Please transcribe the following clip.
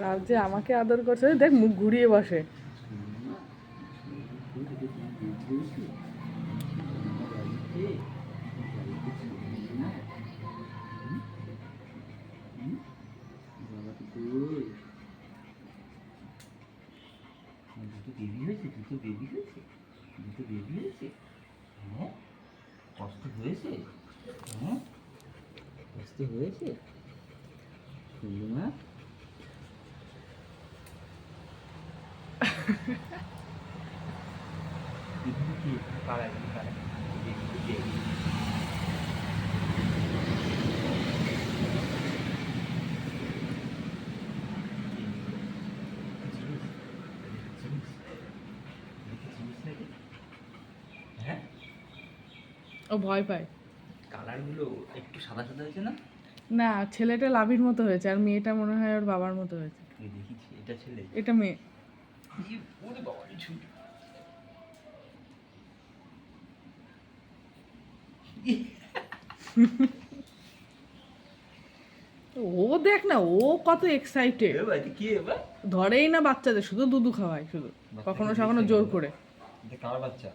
রাত যে আমাকে আদর করছে, দেখ মুখ ঘুরিয়ে বসে। দুটো বেবি হয়েছে, দুটো বেবি হয়েছে, দুটো বেবি হয়েছে। হ্যাঁ, কষ্ট হয়েছে? হ্যাঁ, কষ্ট হয়েছে মা? হ্যাঁ, ও ভয় পায়। কালারগুলো একটু সাদা সাদা হয়েছে না? না, ছেলেটা লাভির মতো হয়েছে, আর মেয়েটা মনে হয় ওর বাবার মতো হয়েছে। তুই দেখিস, এটা ছেলে, এটা মেয়ে। ওরে বাবা, এই ছুটি। ও দেখ না, ও কত এক্সাইটেড, কি ধরেই না বাচ্চাদের, শুধু দুধু খাওয়ায় শুধু, কখনো সখনো জোর করে। এটা কার বাচ্চা?